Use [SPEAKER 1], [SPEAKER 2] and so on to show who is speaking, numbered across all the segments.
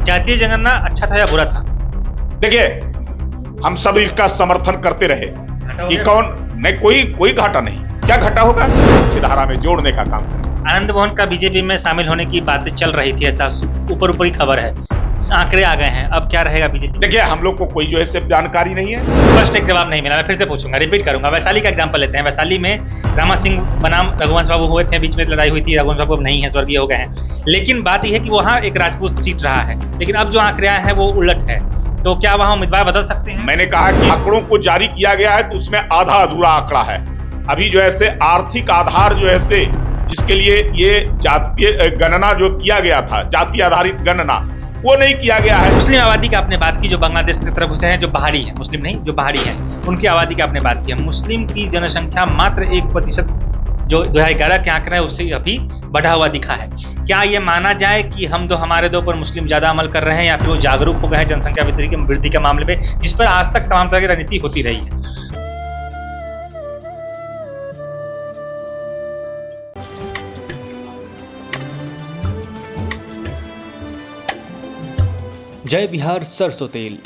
[SPEAKER 1] जातीय जनगणना अच्छा था या बुरा था?
[SPEAKER 2] देखिए, हम सब इसका समर्थन करते रहे कि कौन नहीं, कोई घाटा नहीं। क्या घाटा होगा? मुख्य धारा में जोड़ने का काम करें।
[SPEAKER 1] आनंद मोहन का बीजेपी में शामिल होने की बातें चल रही थी, ऐसा ऊपर ऊपर ही खबर है, आंकड़े आ गए हैं, अब क्या रहेगा बीजेपी?
[SPEAKER 2] देखिए, हम लोग को कोई जो है सिर्फ जानकारी नहीं है।
[SPEAKER 1] फर्स्ट एक जवाब नहीं मिला, मैं फिर से पूछूंगा, रिपीट करूंगा। वैशाली का एग्जांपल लेते हैं। वैशाली में रामा सिंह बनाम रघुवंश बाबू हुए थे, बीच में लड़ाई हुई थी, रघुवंश बाबू अब नहीं है, स्वर्गीय हो गए हैं। लेकिन बात यह है कि वहाँ एक राजपूत सीट रहा है, लेकिन अब जो आंकड़े आए हैं वो उलट है, तो क्या वहाँ उम्मीदवार बदल सकते हैं?
[SPEAKER 2] मैंने कहा कि आंकड़ों को जारी किया गया है तो उसमें आधा अधूरा आंकड़ा है। अभी जो है आर्थिक आधार जो है जिसके लिए ये जातीय गणना जो किया गया था, जाति आधारित गणना, वो नहीं किया गया है।
[SPEAKER 1] मुस्लिम आबादी की आपने बात की, जो बांग्लादेश की तरफ से है, जो बाहरी है, मुस्लिम नहीं, जो बाहरी है, उनकी आबादी की आपने बात की है। मुस्लिम की जनसंख्या मात्र 1% जो 2011 के आंकड़ा है उससे अभी बढ़ा हुआ दिखा है। क्या ये माना जाए कि हमारे दो पर मुस्लिम ज्यादा अमल कर रहे हैं, या फिर वो जागरूक हो गए हैं जनसंख्या वृद्धि के मामले में, जिस पर आज तक तमाम तरह की रणनीति होती रही है?
[SPEAKER 3] जय बिहार सरसों तेल,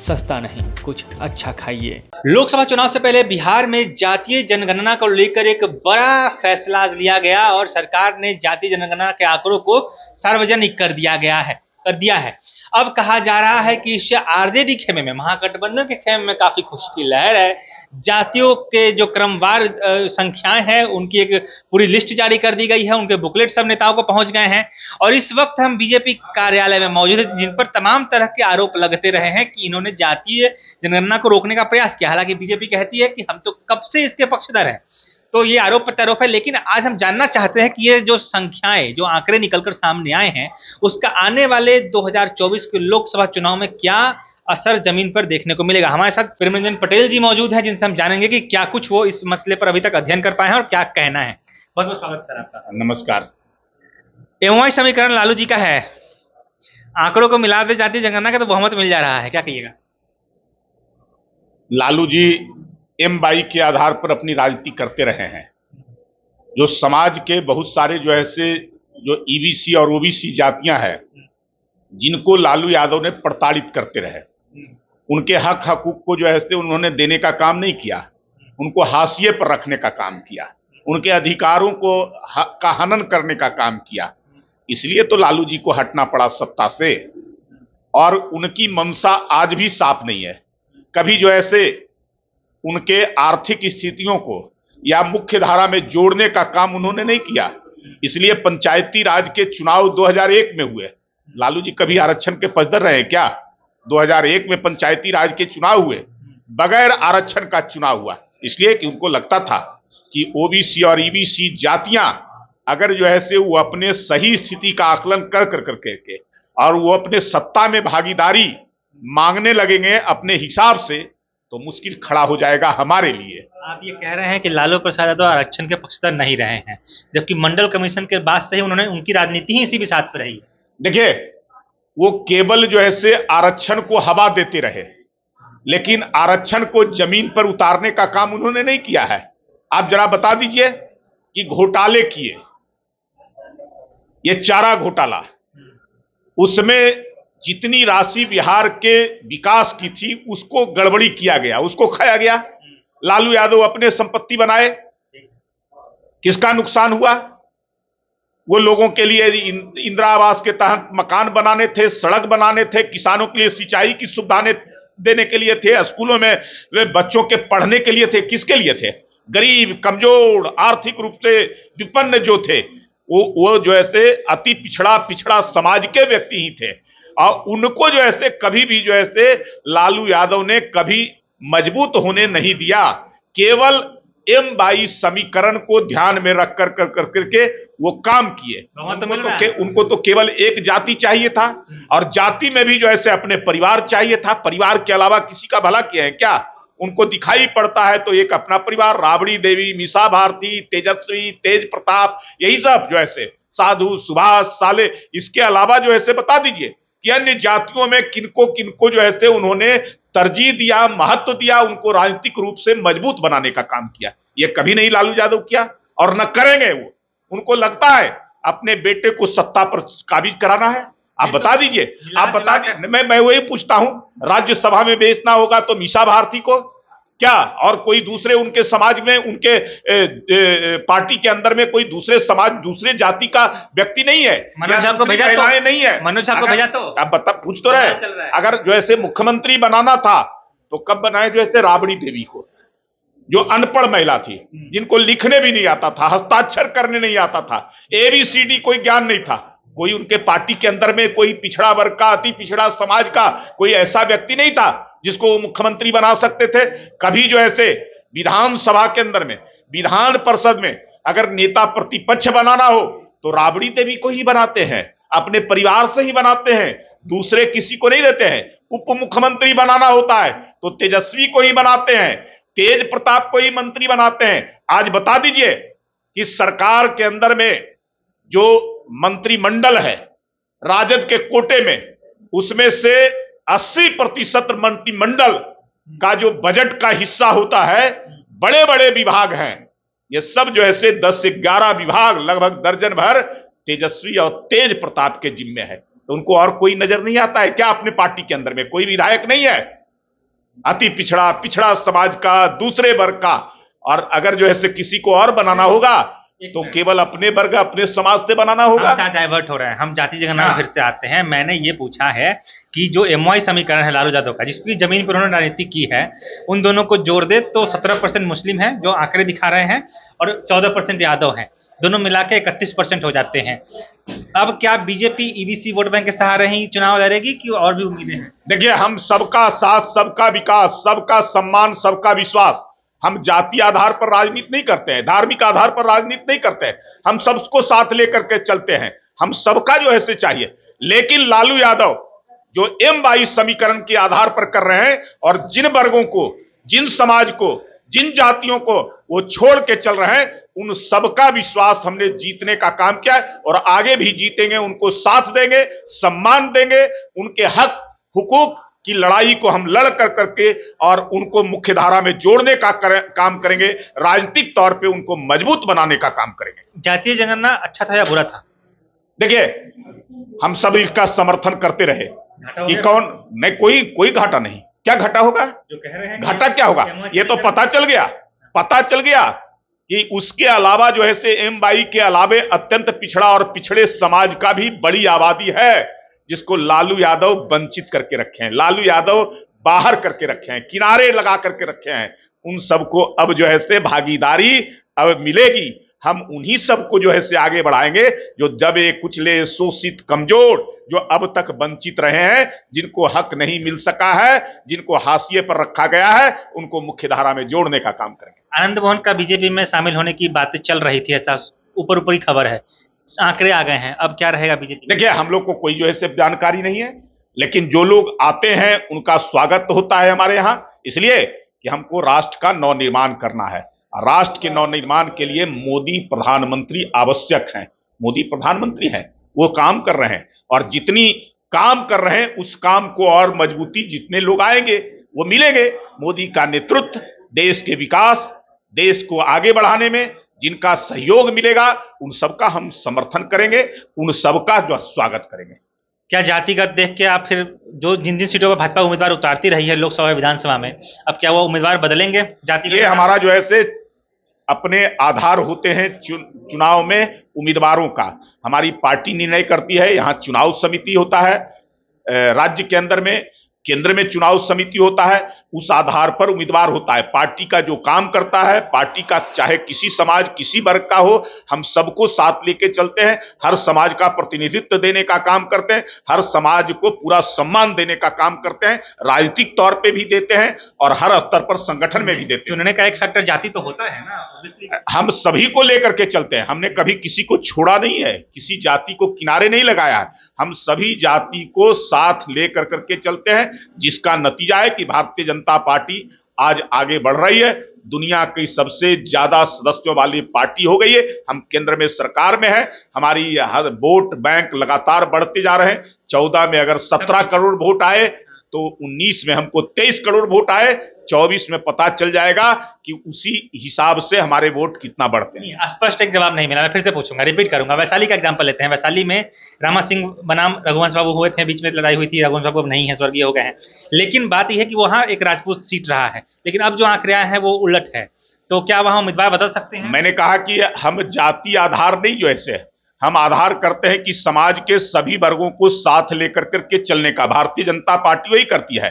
[SPEAKER 3] सस्ता नहीं, कुछ अच्छा खाइए।
[SPEAKER 1] लोकसभा चुनाव से पहले बिहार में जातीय जनगणना को लेकर एक बड़ा फैसला आज लिया गया और सरकार ने जातीय जनगणना के आंकड़ों को सार्वजनिक कर दिया है। अब कहा जा रहा है कि इससे आरजेडी खेमे में, महागठबंधन के खेमे में काफी खुशी की लहर है। जातियों के जो क्रमवार संख्याएं हैं उनकी एक पूरी लिस्ट जारी कर दी गई है, उनके बुकलेट सब नेताओं को पहुंच गए हैं और इस वक्त हम बीजेपी कार्यालय में मौजूद हैं, जिन पर तमाम तरह के आरोप लगते रहे हैं कि इन्होंने जातीय जनगणना को रोकने का प्रयास किया। हालांकि बीजेपी कहती है कि हम तो कब से इसके पक्षधर हैं, तो ये आरोप प्रत्यारोप है। लेकिन आज हम जानना चाहते हैं कि ये जो संख्याएं, जो आंकड़े निकलकर सामने आए हैं, उसका आने वाले 2024 के लोकसभा चुनाव में क्या असर जमीन पर देखने को मिलेगा। हमारे साथ प्रेमरंजन पटेल जी मौजूद हैं, जिनसे हम जानेंगे कि क्या कुछ वो इस मसले पर अभी तक अध्ययन कर पाए हैं और क्या कहना है। बहुत बहुत स्वागत सर आपका।
[SPEAKER 2] नमस्कार।
[SPEAKER 1] एमवाई समीकरण लालू जी का है, आंकड़ों को मिला दे जातीय जनगणना का तो बहुमत मिल जा रहा है, क्या कहिएगा?
[SPEAKER 2] लालू जी एम/22 के आधार पर अपनी राजनीति करते रहे हैं। जो समाज के बहुत सारे जो ईबीसी और ओबीसी जातियां हैं, जिनको लालू यादव ने प्रताड़ित करते रहे, उनके हक हकूक को उन्होंने देने का काम नहीं किया, उनको हाशिए पर रखने का काम किया, उनके अधिकारों का हनन करने का काम किया। इसलिए तो लालू जी को हटना पड़ा सत्ता से, और उनकी मंशा आज भी साफ नहीं है। कभी उनके आर्थिक स्थितियों को या मुख्य धारा में जोड़ने का काम उन्होंने नहीं किया। इसलिए पंचायती राज के चुनाव 2001 में हुए। लालू जी कभी आरक्षण के पक्षधर रहे क्या? 2001 में पंचायती राज के चुनाव हुए, बगैर आरक्षण का चुनाव हुआ, इसलिए कि उनको लगता था कि ओबीसी और ईबीसी जातियां अगर वो अपने सही स्थिति का आकलन करके और वो अपने सत्ता में भागीदारी मांगने लगेंगे अपने हिसाब से, तो मुश्किल खड़ा हो जाएगा हमारे लिए।
[SPEAKER 1] आप ये कह रहे हैं कि लालू प्रसाद यादव आरक्षण के पक्षधर नहीं रहे हैं, जबकि मंडल कमीशन के बाद से ही उनकी राजनीति ही इसी भी साथ पर रही है।
[SPEAKER 2] देखिए, वो केवल आरक्षण को हवा देते रहे, लेकिन आरक्षण को जमीन पर उतारने का काम उन्होंने नहीं किया है। आप जरा बता दीजिए कि घोटाले किए, ये चारा घोटाला, उसमें जितनी राशि बिहार के विकास की थी उसको गड़बड़ी किया गया, उसको खाया गया। लालू यादव अपने संपत्ति बनाए, किसका नुकसान हुआ? वो लोगों के लिए इंदिरा आवास के तहत मकान बनाने थे, सड़क बनाने थे, किसानों के लिए सिंचाई की सुविधाएं देने के लिए थे, स्कूलों में वे बच्चों के पढ़ने के लिए थे। किसके लिए थे? गरीब, कमजोर, आर्थिक रूप से विपन्न जो थे, वो अति पिछड़ा समाज के व्यक्ति ही थे, और उनको कभी भी लालू यादव ने कभी मजबूत होने नहीं दिया। केवल एम/22 समीकरण को ध्यान में रख करके वो काम किए। उनको तो केवल एक जाति चाहिए था, और जाति में भी अपने परिवार चाहिए था। परिवार के अलावा किसी का भला किया है क्या? उनको दिखाई पड़ता है तो एक अपना परिवार, राबड़ी देवी, मीसा भारती, तेजस्वी, तेज प्रताप, यही सब साधु, सुभाष, साले। इसके अलावा बता दीजिए कि अन्य जातियों में किनको उन्होंने तरजीह दिया, महत्व दिया, उनको राजनीतिक रूप से मजबूत बनाने का काम किया। ये कभी नहीं लालू यादव किया, और न करेंगे वो। उनको लगता है अपने बेटे को सत्ता पर काबिज कराना है, आप बता दीजिए, आप बता दीजिए। मैं वही पूछता हूं, राज्यसभा में बेचना होगा तो मीसा भारती को क्या, और कोई दूसरे उनके समाज में, उनके पार्टी के अंदर में कोई दूसरे समाज, दूसरे जाति का व्यक्ति नहीं है,
[SPEAKER 1] मनोज झा को भेजा तो
[SPEAKER 2] नहीं है,
[SPEAKER 1] मनोज झा को भेजा तो
[SPEAKER 2] आप बता, पूछ तो रहे, अगर जो ऐसे मुख्यमंत्री बनाना था तो कब बनाए, जो ऐसे राबड़ी देवी को, जो अनपढ़ महिला थी, जिनको लिखने भी नहीं आता था, हस्ताक्षर करने नहीं आता था, एबीसीडी कोई ज्ञान नहीं था, कोई उनके पार्टी के अंदर में कोई पिछड़ा वर्ग का, अति पिछड़ा समाज का कोई ऐसा व्यक्ति नहीं था जिसको वो मुख्यमंत्री बना सकते थे। कभी जो ऐसे विधानसभा के अंदर में, विधान परिषद में अगर नेता प्रतिपक्ष बनाना हो तो राबड़ी देवी को ही बनाते हैं, अपने परिवार से ही बनाते हैं, दूसरे किसी को नहीं देते हैं। उप मुख्यमंत्री बनाना होता है तो तेजस्वी को ही बनाते हैं, तेज प्रताप को ही मंत्री बनाते हैं। आज बता दीजिए कि सरकार के अंदर में जो मंत्रिमंडल है राजद के कोटे में, उसमें से 80% मंत्रिमंडल का जो बजट का हिस्सा होता है, बड़े बड़े विभाग हैं, ये सब जो है से 10 से 11 विभाग, लगभग दर्जन भर तेजस्वी और तेज प्रताप के जिम्मे है। तो उनको और कोई नजर नहीं आता है क्या? अपने पार्टी के अंदर में कोई विधायक नहीं है अति पिछड़ा, पिछड़ा समाज का, दूसरे वर्ग का, और अगर जो है से किसी को और बनाना होगा तो केवल अपने वर्ग, अपने समाज से बनाना होगा।
[SPEAKER 1] डाइवर्ट हो रहा है, हम जाति जनगणना में फिर से आते हैं। मैंने ये पूछा है कि जो एमवाई समीकरण है लालू यादव का, जिसकी जमीन पर उन्होंने राजनीति की है, उन दोनों को जोड़ दे तो 17% मुस्लिम है जो आंकड़े दिखा रहे हैं, और 14% यादव हैं, दोनों मिला के 31% हो जाते हैं। अब क्या बीजेपी ईबीसी वोट बैंक के सहारे ही चुनाव लड़ेगी कि और भी उम्मीदें हैं?
[SPEAKER 2] देखिए, हम सबका साथ, सबका विकास, सबका सम्मान, सबका विश्वास, हम जाति आधार पर राजनीति नहीं करते हैं, धार्मिक आधार पर राजनीति नहीं करते हैं, हम सबको साथ लेकर के चलते हैं, हम सबका जो है से चाहिए। लेकिन लालू यादव जो M22 समीकरण के आधार पर कर रहे हैं, और जिन वर्गों को, जिन समाज को, जिन जातियों को वो छोड़ के चल रहे हैं, उन सबका विश्वास हमने जीतने का काम किया है, और आगे भी जीतेंगे, उनको साथ देंगे, सम्मान देंगे, उनके हक हुकूक की लड़ाई को हम लड़ कर करके और उनको मुख्य धारा में जोड़ने का काम करेंगे, राजनीतिक तौर पे उनको मजबूत बनाने का काम करेंगे।
[SPEAKER 1] जातीय जनगणना अच्छा था या बुरा था?
[SPEAKER 2] देखिए, हम सब इसका समर्थन करते रहे कि कौन नहीं, कोई घाटा नहीं। क्या घाटा होगा?
[SPEAKER 1] जो कह रहे हैं
[SPEAKER 2] घाटा क्या होगा, ये तो पता चल गया कि उसके अलावा जो है से M22 के अलावे अत्यंत पिछड़ा और पिछड़े समाज का भी बड़ी आबादी है, जिसको लालू यादव वंचित करके रखे हैं, लालू यादव बाहर करके रखे हैं, किनारे लगा करके रखे हैं। उन सबको अब जो है से भागीदारी अब मिलेगी। हम उन्हीं सबको जो है से आगे बढ़ाएंगे जो दबे कुचले, शोषित, कमजोर, जो अब तक वंचित रहे हैं, जिनको हक नहीं मिल सका है, जिनको हाशिए पर रखा गया है, उनको मुख्य धारा में जोड़ने का काम करेंगे।
[SPEAKER 1] आनंद मोहन का बीजेपी में शामिल होने की बातें चल रही थी, ऐसा ऊपर ही खबर है, आंकड़े आ गए हैं, अब क्या रहेगा बीजेपी?
[SPEAKER 2] देखिए, हम लोग को कोई जो है जानकारी नहीं है, लेकिन जो लोग आते हैं उनका स्वागत होता है हमारे यहाँ, इसलिए कि हमको राष्ट्र का नवनिर्माण करना है। राष्ट्र के नवनिर्माण के लिए मोदी प्रधानमंत्री आवश्यक हैं। मोदी प्रधानमंत्री हैं, वो काम कर रहे हैं, और जितनी काम कर रहे हैं उस काम को और मजबूती जितने लोग आएंगे वो मिलेंगे। मोदी का नेतृत्व देश के विकास, देश को आगे बढ़ाने में जिनका सहयोग मिलेगा, उन सबका हम समर्थन करेंगे, उन सबका जो स्वागत करेंगे।
[SPEAKER 1] क्या जातिगत देख के आप फिर जो जिन सीटों पर भाजपा उम्मीदवार उतारती रही है लोकसभा विधानसभा में, अब क्या वो उम्मीदवार बदलेंगे जातिगत?
[SPEAKER 2] ये हमारा जो है से अपने आधार होते हैं चुनाव में उम्मीदवारों का, हमारी पार्टी निर्णय करती है। यहाँ चुनाव समिति होता है, राज्य के अंदर में केंद्र में चुनाव समिति होता है, उस आधार पर उम्मीदवार होता है। पार्टी का जो काम करता है, पार्टी का चाहे किसी समाज, किसी वर्ग का हो, हम सबको साथ लेके चलते हैं, हर समाज का प्रतिनिधित्व देने का काम करते हैं, हर समाज को पूरा सम्मान देने का काम करते हैं, राजनीतिक तौर पे भी देते हैं और हर स्तर पर संगठन में भी देते हैं।
[SPEAKER 1] चुनने का एक फैक्टर जाति तो होता है ना,
[SPEAKER 2] हम सभी को लेकर के चलते हैं, हमने कभी किसी को छोड़ा नहीं है, किसी जाति को किनारे नहीं लगाया है, हम सभी जाति को साथ लेकर करके चलते हैं, जिसका नतीजा है कि भारतीय जनता पार्टी आज आगे बढ़ रही है, दुनिया की सबसे ज्यादा सदस्यों वाली पार्टी हो गई है। हम केंद्र में सरकार में है, हमारी वोट बैंक लगातार बढ़ते जा रहे हैं। 14 में अगर 17 करोड़ वोट आए तो 19 में हमको 23 करोड़ वोट आए, 24 में पता चल जाएगा कि उसी हिसाब से हमारे वोट कितना बढ़ते हैं।
[SPEAKER 1] स्पष्ट एक जवाब नहीं मिला, मैं फिर से पूछूंगा, रिपीट करूंगा। वैशाली का एग्जांपल लेते हैं। वैशाली में रामा सिंह बनाम रघुवंश बाबू हुए थे, बीच में लड़ाई हुई थी, रघुवंश बाबू अब नहीं है, स्वर्गीय हो गए हैं। लेकिन बात यह है कि वहां एक राजपूत सीट रहा है, लेकिन अब जो आंकड़े आए हैं वो उलट है। तो क्या वहां उम्मीदवार बदल सकते हैं?
[SPEAKER 2] मैंने कहा कि हम जाति आधार नहीं, जो ऐसे हम आधार करते हैं कि समाज के सभी वर्गों को साथ लेकर करके चलने का। भारतीय जनता पार्टी वही करती है,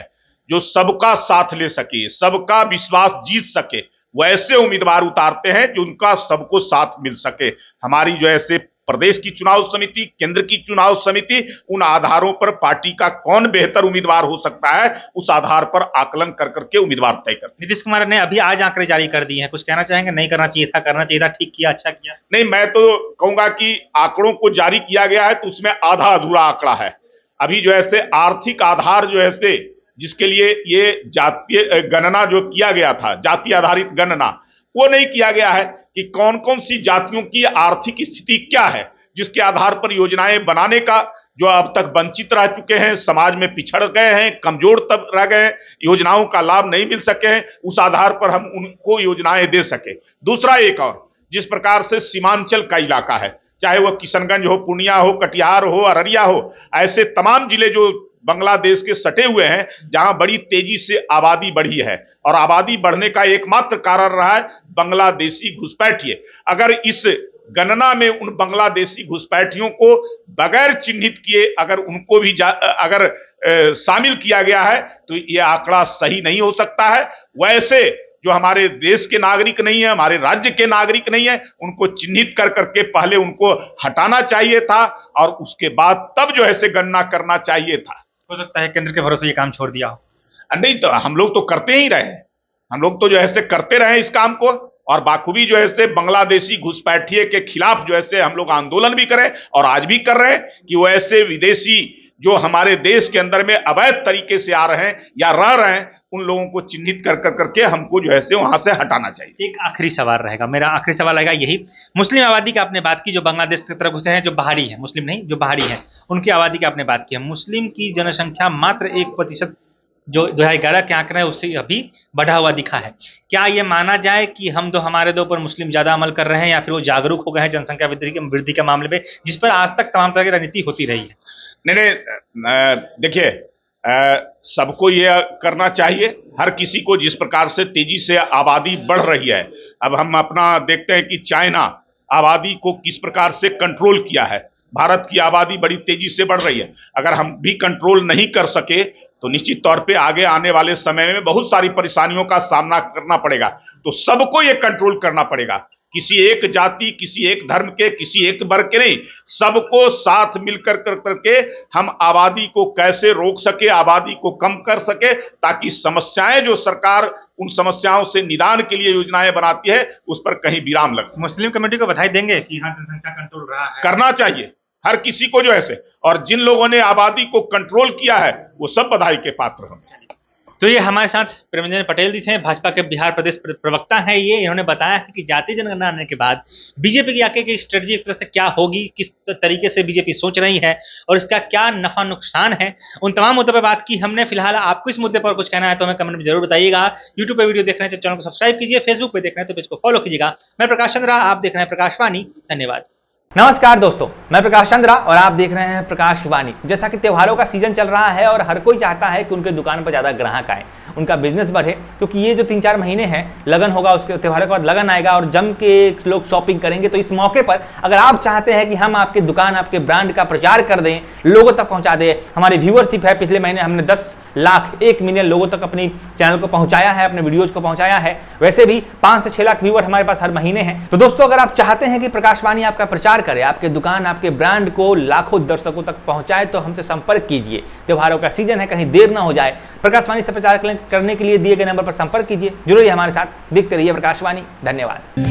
[SPEAKER 2] जो सबका साथ ले सके, सबका विश्वास जीत सके, वैसे उम्मीदवार उतारते हैं जो उनका सबको साथ मिल सके। हमारी जो ऐसे प्रदेश की चुनाव समिति, केंद्र की चुनाव समिति, उन आधारों पर पार्टी का कौन बेहतर उम्मीदवार हो सकता है, उस आधार पर आकलन कर करके उम्मीदवार तय करते हैं।
[SPEAKER 1] नीतीश कुमार ने अभी आज आंकड़े जारी कर दिए हैं, कुछ कहना चाहेंगे? नहीं करना चाहिए था, करना चाहिए था, ठीक किया, अच्छा किया?
[SPEAKER 2] नहीं, मैं तो कहूंगा कि आंकड़ों को जारी किया गया है तो उसमें आधा अधूरा आंकड़ा है। अभी जो ऐसे आर्थिक आधार जो ऐसे जिसके लिए ये जातीय गणना जो किया गया था, जाति आधारित गणना, वो नहीं किया गया है कि कौन कौन सी जातियों की आर्थिक स्थिति क्या है, जिसके आधार पर योजनाएं बनाने का, जो अब तक वंचित रह चुके हैं, समाज में पिछड़ गए हैं, कमजोर तब रह गए, योजनाओं का लाभ नहीं मिल सके हैं, उस आधार पर हम उनको योजनाएं दे सके। दूसरा, एक और जिस प्रकार से सीमांचल का इलाका है, चाहे वो किशनगंज हो, पूर्णिया हो, कटिहार हो, अररिया हो, ऐसे तमाम जिले जो बांग्लादेश के सटे हुए हैं, जहां बड़ी तेजी से आबादी बढ़ी है, और आबादी बढ़ने का एकमात्र कारण रहा है बांग्लादेशी घुसपैठिए। अगर इस गणना में उन बांग्लादेशी घुसपैठियों को बगैर चिन्हित किए अगर उनको भी शामिल किया गया है तो यह आंकड़ा सही नहीं हो सकता है। वैसे जो हमारे देश के नागरिक नहीं है, हमारे राज्य के नागरिक नहीं है, उनको चिन्हित कर करके पहले उनको हटाना चाहिए था और उसके बाद तब जो है से गणना करना चाहिए था।
[SPEAKER 1] हो सकता है केंद्र के भरोसे ये काम छोड़ दिया हो।
[SPEAKER 2] नहीं, तो हम लोग तो करते ही रहे, हम लोग तो जो है से करते रहे इस काम को, और बाखूबी जो है से बांग्लादेशी घुसपैठिए के खिलाफ जो है से हम लोग आंदोलन भी करें और आज भी कर रहे हैं कि वो ऐसे विदेशी जो हमारे देश के अंदर में अवैध तरीके से आ रहे हैं या रह रहे हैं, उन लोगों को चिन्हित कर करके हमको जो है से वहां से हटाना चाहिए।
[SPEAKER 1] एक आखिरी सवाल रहेगा, मेरा आखिरी सवाल रहेगा यही। मुस्लिम आबादी की आपने बात की, जो बांग्लादेश की तरफ घुसे हैं, जो बाहरी है, मुस्लिम नहीं, जो बाहरी है, उनकी आबादी की आपने बात की है। मुस्लिम की जनसंख्या मात्र 1% जो 2011 के आंकड़े हैं उससे अभी बढ़ा हुआ दिखा है। क्या ये माना जाए कि हम हमारे दो पर मुस्लिम ज्यादा अमल कर रहे हैं, या फिर वो जागरूक हो गए हैं जनसंख्या वृद्धि के मामले में, जिस पर आज तक तमाम तरह की रणनीति होती रही है?
[SPEAKER 2] नहीं, देखिए, सबको ये करना चाहिए, हर किसी को, जिस प्रकार से तेजी से आबादी बढ़ रही है। अब हम अपना देखते हैं कि चाइना आबादी को किस प्रकार से कंट्रोल किया है, भारत की आबादी बड़ी तेजी से बढ़ रही है। अगर हम भी कंट्रोल नहीं कर सके तो निश्चित तौर पे आगे आने वाले समय में बहुत सारी परेशानियों का सामना करना पड़ेगा। तो सबको ये कंट्रोल करना पड़ेगा, किसी एक जाति, किसी एक धर्म के, किसी एक वर्ग के नहीं, सबको साथ मिलकर करके हम आबादी को कैसे रोक सके, आबादी को कम कर सके, ताकि समस्याएं जो सरकार उन समस्याओं से निदान के लिए योजनाएं बनाती है उस पर कहीं विराम लगे।
[SPEAKER 1] मुस्लिम कम्युनिटी को बधाई देंगे कि यहाँ जनसंख्या कंट्रोल रहा है?
[SPEAKER 2] करना चाहिए हर किसी को जो ऐसे, और जिन लोगों ने आबादी को कंट्रोल किया है वो सब बधाई के पात्र होंगे।
[SPEAKER 1] तो ये हमारे साथ प्रेमचंद पटेल जी थे, भाजपा के बिहार प्रदेश प्रवक्ता हैं। ये इन्होंने बताया है कि जातीय जनगणना आने के बाद बीजेपी की आगे की स्ट्रेटजी एक तरह से क्या होगी, किस तरीके से बीजेपी सोच रही है और इसका क्या नफा नुकसान है, उन तमाम मुद्दों पर बात की हमने। फिलहाल आपको इस मुद्दे पर कुछ कहना है तो हमें कमेंट में जरूर बताइएगा। यूट्यूब पर वीडियो देख रहे हैं तो चैनल को सब्सक्राइब कीजिए, फेसबुक पर देख रहे हैं तो पेज को फॉलो कीजिएगा। मैं प्रकाश चंद्रा, आप देख रहे हैं प्रकाशवाणी। धन्यवाद।
[SPEAKER 4] नमस्कार दोस्तों, मैं प्रकाश चंद्रा और आप देख रहे हैं प्रकाशवाणी। जैसा कि त्योहारों का सीजन चल रहा है और हर कोई चाहता है कि उनके दुकान पर ज़्यादा ग्राहक आए, उनका बिजनेस बढ़े, क्योंकि ये जो 3-4 महीने हैं, लगन होगा, उसके त्योहारों के बाद लगन आएगा और जम के लोग शॉपिंग करेंगे। तो इस मौके पर अगर आप चाहते हैं कि हम आपके दुकान, आपके ब्रांड का प्रचार कर दें, लोगों तक पहुँचा दें, हमारी व्यूअरशिप है, पिछले महीने हमने 10 लाख 1 मिलियन लोगों तक अपनी चैनल को पहुँचाया है, अपने वीडियोज़ को पहुँचाया है। वैसे भी 5 से 6 लाख व्यूअर हमारे पास हर महीने हैं। तो दोस्तों, अगर आप चाहते हैं कि प्रकाशवाणी आपका प्रचार करे, आपके दुकान, आपके ब्रांड को लाखों दर्शकों तक पहुंचाए, तो हमसे संपर्क कीजिए। त्योहारों का सीजन है, कहीं देर ना हो जाए। प्रकाशवाणी से प्रचार करने के लिए दिए गए नंबर पर संपर्क कीजिए। जुड़िए हमारे साथ, देखते रहिए प्रकाशवाणी। धन्यवाद।